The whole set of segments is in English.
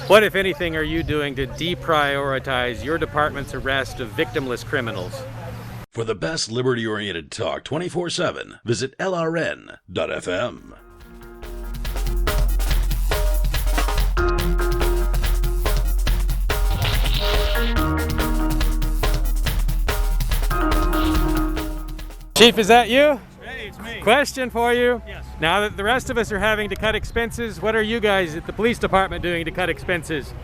What, if anything, are you doing to deprioritize your department's arrest of victimless criminals? For the best liberty-oriented talk 24/7, visit lrn.fm. Chief, is that you? Hey, it's me. Question for you. Yes. Now that the rest of us are having to cut expenses, what are you guys at the police department doing to cut expenses?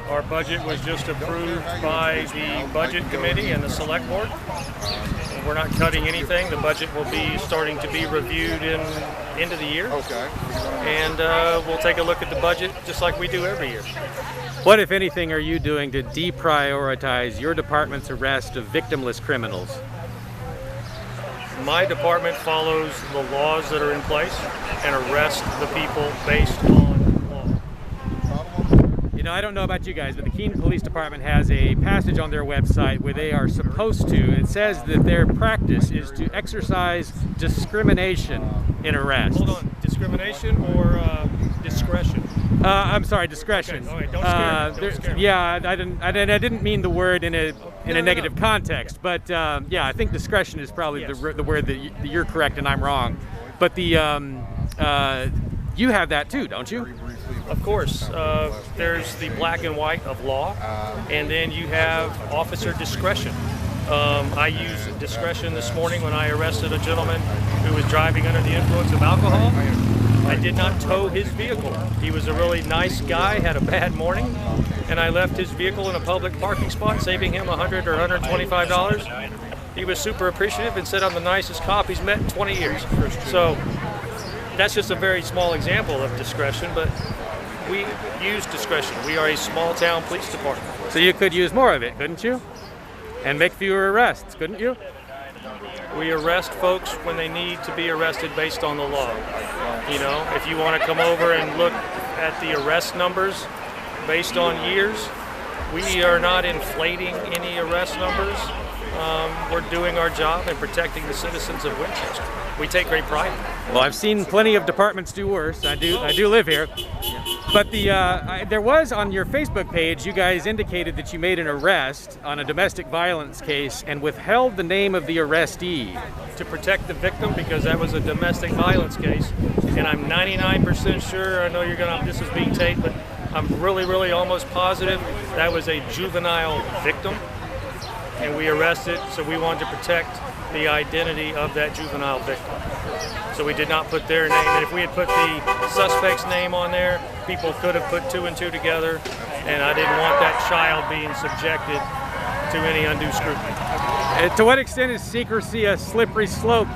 Our budget was just approved by the budget committee and the select board. We're not cutting anything. The budget will be starting to be reviewed in end of the year. Okay. And we'll take a look at the budget just like we do every year. What, if anything, are you doing to deprioritize your department's arrest of victimless criminals? My department follows the laws that are in place and arrests the people based on law. You know, I don't know about you guys, but the Keene Police Department has a passage on their website where they are supposed to, it says that their practice is to exercise discrimination in arrests. Hold on, discrimination or discretion? I'm sorry, discretion. Okay, don't scare me. Don't scare me. Yeah, I didn't mean the word in a negative context, but yeah, I think discretion is probably Yes. the word that you're correct and I'm wrong. But the you have that too, don't you? Of course, there's the black and white of law, and then you have officer discretion. I used discretion this morning when I arrested a gentleman who was driving under the influence of alcohol. I did not tow his vehicle. He was a really nice guy, had a bad morning, and I left his vehicle in a public parking spot, saving him $100 or $125. He was super appreciative and said I'm the nicest cop he's met in 20 years. So that's just a very small example of discretion, but we use discretion. We are a small town police department. So you could use more of it, couldn't you? And make fewer arrests, couldn't you? We arrest folks when they need to be arrested based on the law. You know, if you want to come over and look at the arrest numbers based on years, we are not inflating any arrest numbers. We're doing our job and protecting the citizens of Winchester. We take great pride in it. Well, I've seen plenty of departments do worse. I do live here. But there was on your Facebook page, you guys indicated that you made an arrest on a domestic violence case and withheld the name of the arrestee. To protect the victim, because that was a domestic violence case, and I'm 99% sure, I know this is being taped, but I'm really almost positive that was a juvenile victim, and we arrested, so we wanted to protect the identity of that juvenile victim. So we did not put their name, and if we had put the suspect's name on there, people could have put two and two together, and I didn't want that child being subjected to any undue scrutiny. To what extent is secrecy a slippery slope?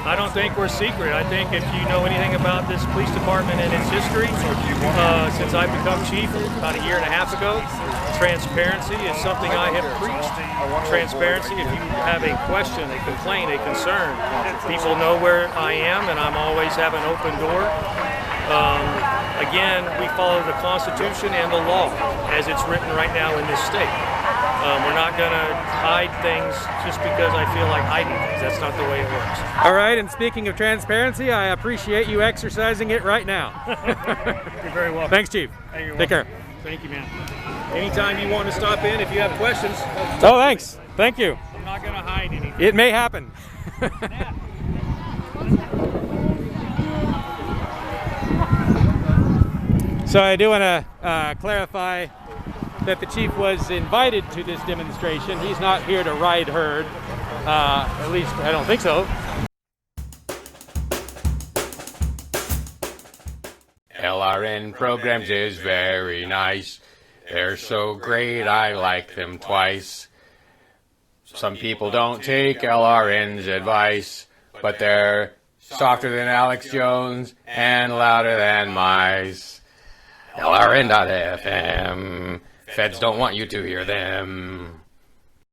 I don't think we're secret. I think if you know anything about this police department and its history, since I've become chief about a year and a half ago, transparency is something I have preached. Transparency, if you have a question, a complaint, a concern, people know where I am, and I'm always have an open door. Again, we follow the Constitution and the law as it's written right now in this state. We're not going to hide things just because I feel like hiding things. That's not the way it works. All right, and speaking of transparency, I appreciate you exercising it right now. You're very welcome. Thanks, Chief. Hey, you're Take care. welcome. Thank you, man. Anytime you want to stop in, if you have questions. Oh, thanks. Thank you. I'm not going to hide anything. It may happen. So I do want to clarify that the chief was invited to this demonstration. He's not here to ride herd. At least I don't think so. LRN programs is very nice. They're so great, I like them twice. Some people don't take LRN's advice, but they're softer than Alex Jones and louder than mice. LRN.FM. Feds don't want you to hear them.